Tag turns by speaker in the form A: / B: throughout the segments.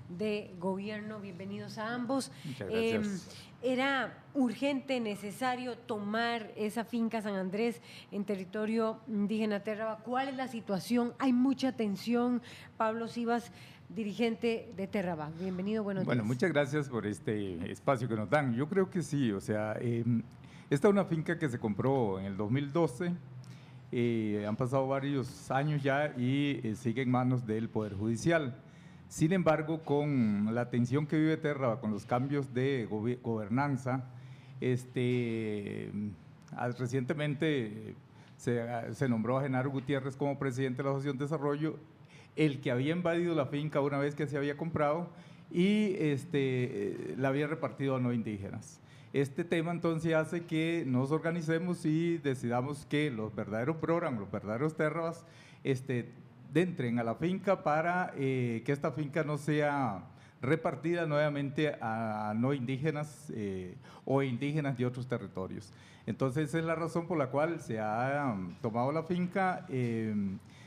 A: de Gobierno. Bienvenidos a ambos.
B: Muchas gracias.
A: Era urgente, necesario tomar esa finca San Andrés en territorio indígena Térraba. ¿Cuál es la situación? Hay mucha tensión. Pablo Sivas, dirigente de Térraba. Bienvenido, buenos días.
B: Bueno, muchas gracias por este espacio que nos dan. Yo creo que sí, o sea, esta es una finca que se compró en el 2012. Han pasado varios años ya y sigue en manos del Poder Judicial. Sin embargo, con la tensión que vive Térraba, con los cambios de gobernanza, recientemente se nombró a Genaro Gutiérrez como presidente de la Asociación de Desarrollo, el que había invadido la finca una vez que se había comprado y la había repartido a no indígenas. Este tema entonces hace que nos organicemos y decidamos que los verdaderos Broran, los verdaderos Térrabas, entren a la finca para que esta finca no sea repartida nuevamente a no indígenas o indígenas de otros territorios. Entonces esa es la razón por la cual se ha tomado la finca.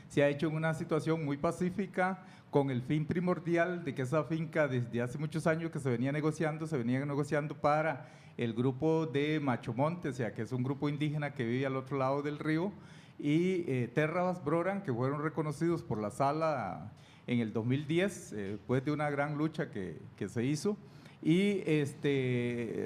B: Se ha hecho en una situación muy pacífica, con el fin primordial de que esa finca desde hace muchos años que se venía negociando para el grupo de Machomonte, o sea que es un grupo indígena que vive al otro lado del río, y Térrabas Broran, que fueron reconocidos por la sala en el 2010, después de una gran lucha que se hizo, y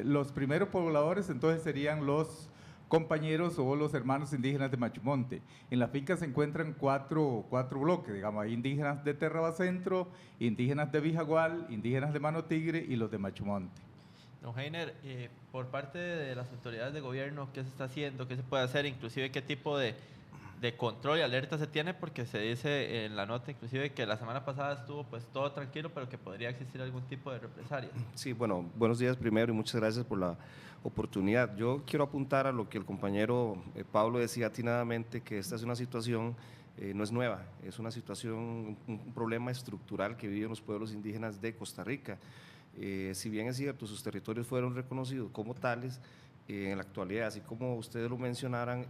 B: los primeros pobladores entonces serían los compañeros o los hermanos indígenas de Machomonte. En la finca se encuentran cuatro bloques, digamos, hay indígenas de Térraba Centro, indígenas de Vijagual, indígenas de Mano Tigre y los de Machomonte.
C: Don Heiner, por parte de las autoridades de gobierno, ¿qué se está haciendo? ¿Qué se puede hacer? Inclusive, ¿qué tipo de control y alerta se tiene? Porque se dice en la nota, inclusive, que la semana pasada estuvo pues todo tranquilo, pero que podría existir algún tipo de represalia.
D: Sí, bueno, buenos días primero y muchas gracias por la oportunidad. Yo quiero apuntar a lo que el compañero Pablo decía atinadamente, que esta es una situación, no es nueva, es una situación, un problema estructural que viven los pueblos indígenas de Costa Rica. Si bien es cierto, sus territorios fueron reconocidos como tales, en la actualidad, así como ustedes lo mencionaran,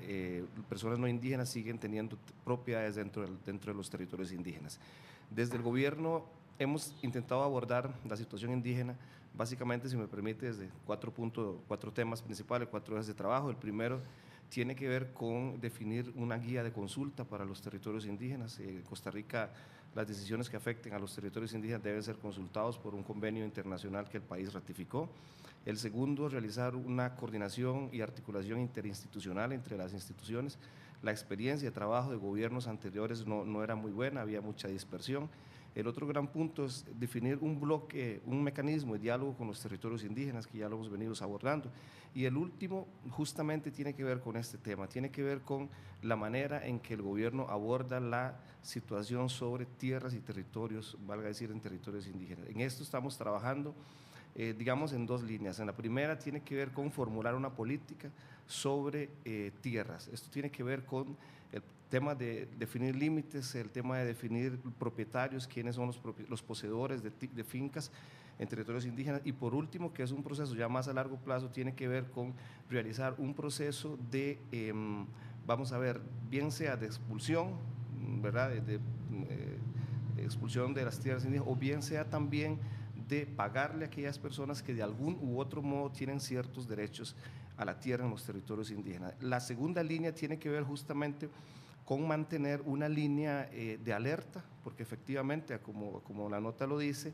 D: personas no indígenas siguen teniendo propiedades dentro de los territorios indígenas. Desde el gobierno hemos intentado abordar la situación indígena, básicamente, si me permite, desde cuatro temas principales, 4 ejes de trabajo. El primero tiene que ver con definir una guía de consulta para los territorios indígenas. En Costa Rica, las decisiones que afecten a los territorios indígenas deben ser consultados por un convenio internacional que el país ratificó. El segundo, realizar una coordinación y articulación interinstitucional entre las instituciones. La experiencia de trabajo de gobiernos anteriores no era muy buena, había mucha dispersión. El otro gran punto es definir un bloque, un mecanismo de diálogo con los territorios indígenas, que ya lo hemos venido abordando. Y el último justamente tiene que ver con este tema, tiene que ver con la manera en que el gobierno aborda la situación sobre tierras y territorios, valga decir, en territorios indígenas. En esto estamos trabajando, digamos, en 2 líneas. En la primera tiene que ver con formular una política sobre tierras. Esto tiene que ver con el tema de definir límites, el tema de definir propietarios, quiénes son los poseedores de fincas en territorios indígenas, y por último, que es un proceso ya más a largo plazo, tiene que ver con realizar un proceso de, vamos a ver, bien sea de expulsión, ¿verdad?, de expulsión de las tierras indígenas, o bien sea también de pagarle a aquellas personas que de algún u otro modo tienen ciertos derechos a la tierra en los territorios indígenas. La segunda línea tiene que ver justamente con mantener una línea de alerta, porque efectivamente, como la nota lo dice,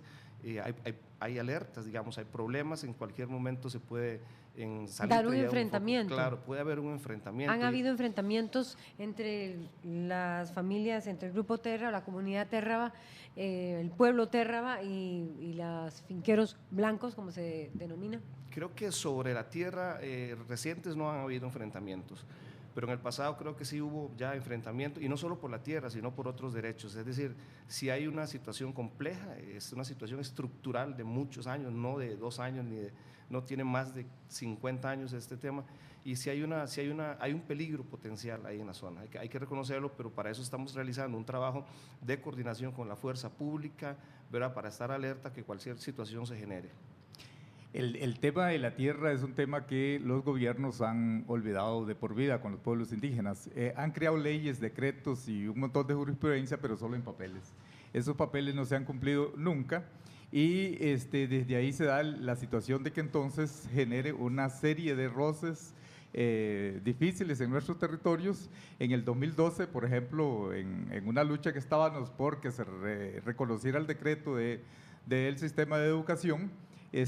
D: hay alertas, digamos, hay problemas, en cualquier momento se puede
A: dar un enfrentamiento.
D: Claro, puede haber un enfrentamiento.
A: Han habido enfrentamientos entre las familias, entre el grupo Térraba, la comunidad Térraba, el pueblo Térraba y los finqueros blancos, como se denomina.
D: Creo que sobre la tierra recientes no han habido enfrentamientos, pero en el pasado creo que sí hubo ya enfrentamiento, y no solo por la tierra, sino por otros derechos. Es decir, si hay una situación compleja, es una situación estructural de muchos años, no de 2 años, no tiene más de 50 años este tema, y si hay un peligro potencial ahí en la zona, hay que reconocerlo, pero para eso estamos realizando un trabajo de coordinación con la fuerza pública, ¿verdad?, para estar alerta que cualquier situación se genere.
B: El tema de la tierra es un tema que los gobiernos han olvidado de por vida con los pueblos indígenas. Han creado leyes, decretos y un montón de jurisprudencia, pero solo en papeles. Esos papeles no se han cumplido nunca, y desde ahí se da la situación de que entonces genere una serie de roces difíciles en nuestros territorios. En el 2012, por ejemplo, en una lucha que estábamos por que se reconociera el decreto del sistema de educación,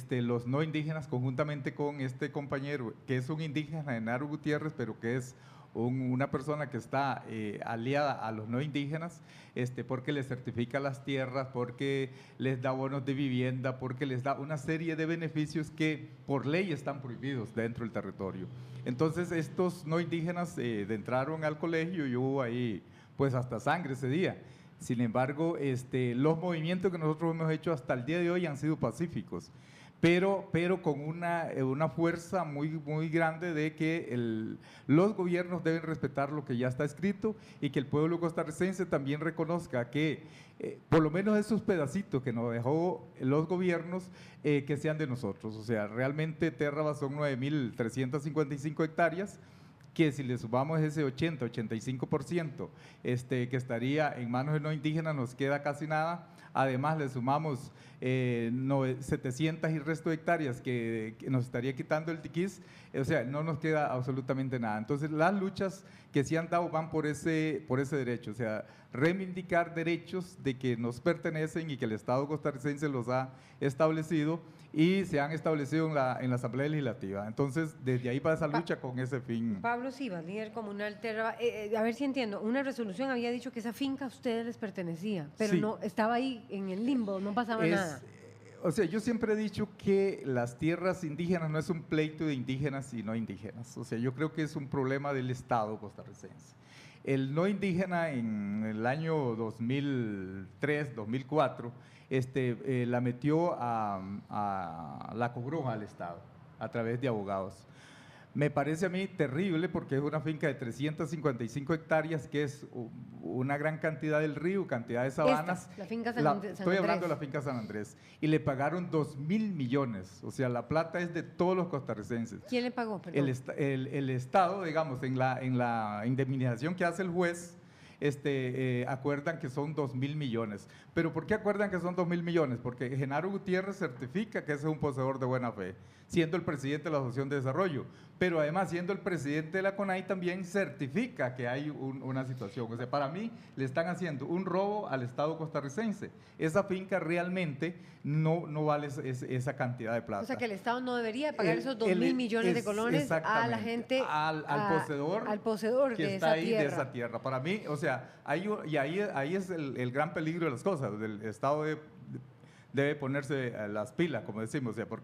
B: los no indígenas, conjuntamente con este compañero, que es un indígena, Genaro Gutiérrez, pero que es una persona que está aliada a los no indígenas, porque les certifica las tierras, porque les da bonos de vivienda, porque les da una serie de beneficios que por ley están prohibidos dentro del territorio. Entonces estos no indígenas entraron al colegio y hubo ahí pues hasta sangre ese día. Sin embargo, los movimientos que nosotros hemos hecho hasta el día de hoy han sido pacíficos, pero con una fuerza muy grande de que los gobiernos deben respetar lo que ya está escrito y que el pueblo costarricense también reconozca que por lo menos esos pedacitos que nos dejó los gobiernos, que sean de nosotros. O sea, realmente Terraba son 9.355 hectáreas, que si le sumamos ese 85% que estaría en manos de no indígenas, nos queda casi nada. Además, le sumamos 700 y resto de hectáreas que nos estaría quitando el tiquís, o sea, no nos queda absolutamente nada. Entonces, las luchas que se han dado van por ese derecho, o sea, reivindicar derechos de que nos pertenecen y que el Estado costarricense los ha establecido y se han establecido en la Asamblea Legislativa. Entonces, desde ahí va esa lucha con ese fin.
A: Pablo Sivas, líder comunal Terraba, a ver si entiendo, una resolución había dicho que esa finca a ustedes les pertenecía, pero
B: sí,
A: no estaba ahí en el limbo, no pasaba nada.
B: O sea, yo siempre he dicho que las tierras indígenas no es un pleito de indígenas y no indígenas. O sea, yo creo que es un problema del Estado costarricense. El no indígena en el año 2003, 2004, la metió la cobró al Estado a través de abogados. Me parece a mí terrible porque es una finca de 355 hectáreas, que es una gran cantidad del río, cantidad de sabanas.
A: La finca San Andrés.
B: Estoy hablando de la finca San Andrés. Y le pagaron 2.000 millones. O sea, la plata es de todos los costarricenses.
A: ¿Quién le pagó?
B: El Estado, digamos, en la indemnización que hace el juez, acuerdan que son 2.000 millones. ¿Pero por qué acuerdan que son 2.000 millones? Porque Genaro Gutiérrez certifica que ese es un poseedor de buena fe, siendo el presidente de la Asociación de Desarrollo, pero además siendo el presidente de la CONAI también certifica que hay una situación. O sea, para mí le están haciendo un robo al Estado costarricense. Esa finca realmente no vale esa cantidad de plata.
A: O sea, que el Estado no debería pagar esos 2.000 millones de colones a la gente,
B: al poseedor
A: que
B: de
A: está
B: ahí de esa tierra. Para mí, o sea, ahí es el gran peligro de las cosas. El Estado debe ponerse las pilas, como decimos. O sea, ¿por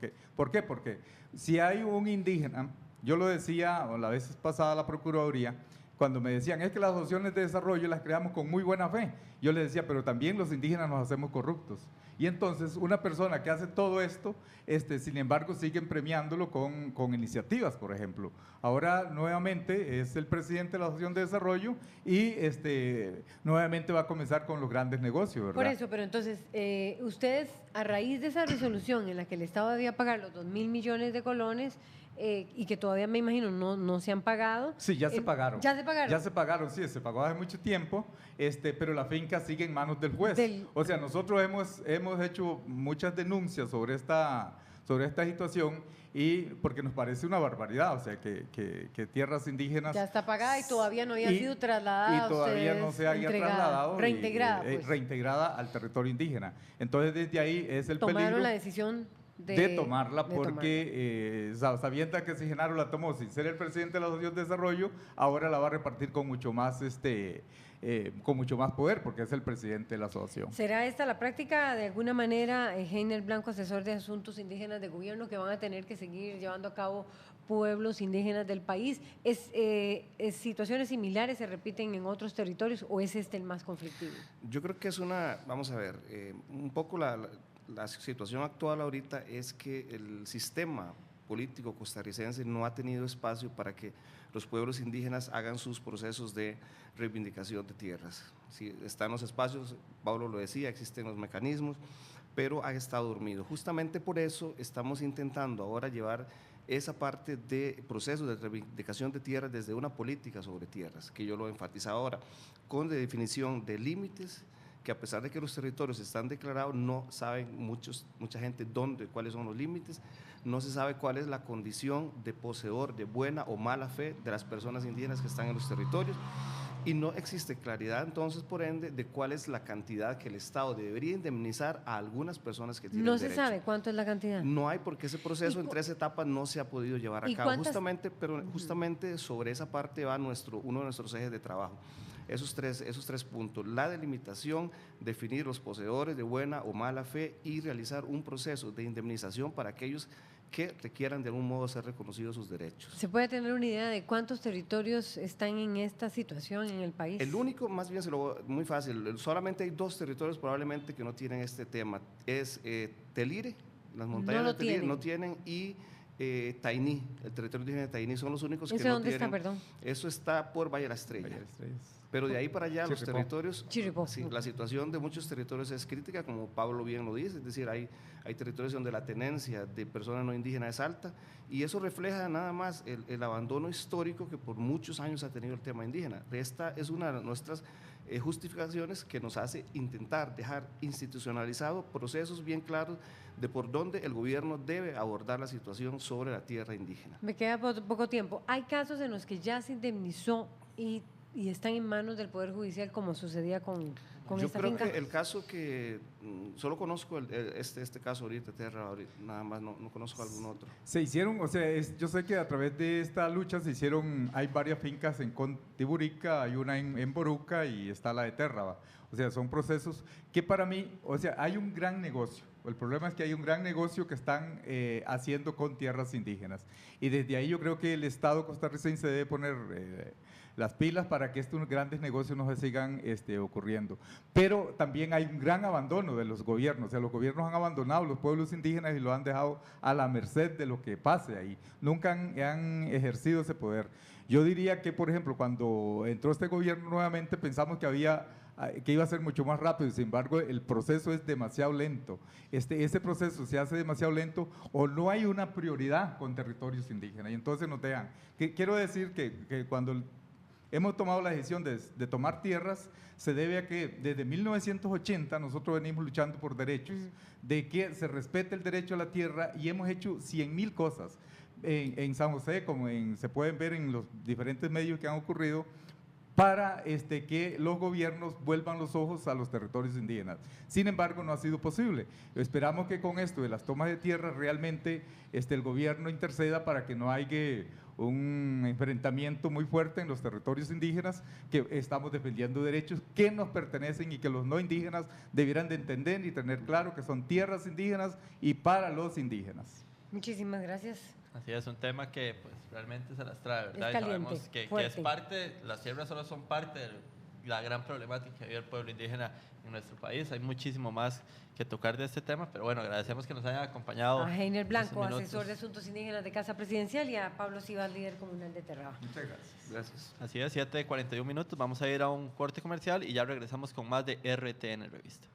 B: qué? Porque si hay un indígena, yo lo decía la vez pasada a la Procuraduría, cuando me decían, es que las asociaciones de desarrollo las creamos con muy buena fe. Yo les decía, pero también los indígenas nos hacemos corruptos. Y entonces una persona que hace todo esto, sin embargo, siguen premiándolo con iniciativas, por ejemplo. Ahora nuevamente es el presidente de la Asociación de Desarrollo y nuevamente va a comenzar con los grandes negocios, ¿verdad?
A: Por eso, pero entonces, ustedes, a raíz de esa resolución en la que el Estado debía pagar los 2.000 millones de colones, y que todavía me imagino no se han pagado.
B: Sí, ya se pagaron.
A: ¿Ya se pagaron?
B: Ya se pagaron, sí, se pagó hace mucho tiempo, pero la finca sigue en manos del juez. O sea, nosotros hemos hecho muchas denuncias sobre esta situación y porque nos parece una barbaridad, o sea, que tierras indígenas…
A: Ya está pagada y todavía no había sido trasladada.
B: Y todavía no se haya trasladado.
A: Reintegrada. Pues.
B: Reintegrada al territorio indígena. Entonces, desde ahí es el peligro…
A: Tomaron la decisión
B: de tomarla porque sabiendo que si Genaro la tomó sin ser el presidente de la Asociación de Desarrollo, ahora la va a repartir con mucho más poder porque es el presidente de la asociación.
A: ¿Será esta la práctica de alguna manera, Heiner Blanco, asesor de asuntos indígenas de gobierno, que van a tener que seguir llevando a cabo pueblos indígenas del país? ¿Situaciones similares se repiten en otros territorios o es el más conflictivo?
D: Yo creo que es vamos a ver, un poco la situación actual ahorita es que el sistema político costarricense no ha tenido espacio para que los pueblos indígenas hagan sus procesos de reivindicación de tierras. Sí, están los espacios, Pablo lo decía, existen los mecanismos, pero ha estado dormido. Justamente por eso estamos intentando ahora llevar esa parte de procesos de reivindicación de tierras desde una política sobre tierras, que yo lo enfatizo ahora, con la definición de límites que a pesar de que los territorios están declarados, no saben mucha gente dónde, cuáles son los límites, no se sabe cuál es la condición de poseedor de buena o mala fe de las personas indígenas que están en los territorios, y no existe claridad entonces, por ende, de cuál es la cantidad que el Estado debería indemnizar a algunas personas que tienen
A: No se
D: derecho.
A: sabe cuánto es la cantidad.
D: No hay, porque ese proceso en 3 etapas no se ha podido llevar a
A: ¿Y
D: cabo.
A: cuántas?
D: Justamente sobre esa parte va uno de nuestros ejes de trabajo. Esos tres puntos: la delimitación, definir los poseedores de buena o mala fe y realizar un proceso de indemnización para aquellos que requieran de algún modo ser reconocidos sus derechos.
A: ¿Se puede tener una idea de cuántos territorios están en esta situación en el país?
D: El único, más bien, muy fácil, solamente hay 2 territorios probablemente que no tienen este tema. Es Telire, las montañas de Telire no tienen, y Tainí, el territorio indígena de Tainí, son los únicos que no tienen.
A: ¿Dónde está, perdón?
D: Eso está por Valle de la Estrella.
B: Valle de las Estrellas.
D: Pero de ahí para allá los
B: Chirripó.
D: territorios,
A: Chirripó.
D: sí, la situación de muchos territorios es crítica, como Pablo bien lo dice, es decir, hay territorios donde la tenencia de personas no indígenas es alta, y eso refleja nada más el abandono histórico que por muchos años ha tenido el tema indígena. Esta es una de nuestras justificaciones que nos hace intentar dejar institucionalizado procesos bien claros de por dónde el gobierno debe abordar la situación sobre la tierra indígena.
A: Me queda poco tiempo. Hay casos en los que ya se indemnizó y están en manos del Poder Judicial, como sucedía con
D: Yo
A: esta
D: creo
A: finca.
D: que el caso que solo conozco este caso ahorita, nada más, no conozco algún otro.
B: Se hicieron, o sea, yo sé que a través de esta lucha hay varias fincas en Contiburica, hay una en Boruca y está la de Térraba. O sea, son procesos que para mí, o sea, hay un gran negocio. El problema es que hay un gran negocio que están haciendo con tierras indígenas. Y desde ahí yo creo que el Estado costarricense debe poner las pilas para que estos grandes negocios no se sigan ocurriendo. Pero también hay un gran abandono de los gobiernos, o sea, los gobiernos han abandonado a los pueblos indígenas y lo han dejado a la merced de lo que pase ahí. Nunca han ejercido ese poder. Yo diría que, por ejemplo, cuando entró este gobierno nuevamente, pensamos que iba a ser mucho más rápido, sin embargo el proceso es demasiado lento. Ese proceso se hace demasiado lento o no hay una prioridad con territorios indígenas y entonces nos dejan. Quiero decir que cuando hemos tomado la decisión de tomar tierras, se debe a que desde 1980 nosotros venimos luchando por derechos, de que se respete el derecho a la tierra y hemos hecho 100.000 cosas en San José, como se pueden ver en los diferentes medios que han ocurrido, para que los gobiernos vuelvan los ojos a los territorios indígenas. Sin embargo, no ha sido posible. Esperamos que con esto de las tomas de tierra realmente el gobierno interceda para que no haya un enfrentamiento muy fuerte en los territorios indígenas, que estamos defendiendo derechos que nos pertenecen y que los no indígenas debieran de entender y tener claro que son tierras indígenas y para los indígenas.
A: Muchísimas gracias.
C: Así es, un tema que pues realmente se las trae, ¿verdad?
A: Es caliente,
C: y sabemos que es parte, las tierras solo son parte de la gran problemática que vive el pueblo indígena en nuestro país. Hay muchísimo más que tocar de este tema, pero bueno, agradecemos que nos hayan acompañado.
A: A Heiner Blanco,
C: minutos.
A: asesor de Asuntos Indígenas de Casa Presidencial, y a Pablo Sivas, líder comunal de Térraba.
B: Muchas gracias.
D: Gracias.
C: Así es, 7:41 minutos, vamos a ir a un corte comercial y ya regresamos con más de RTN Revista.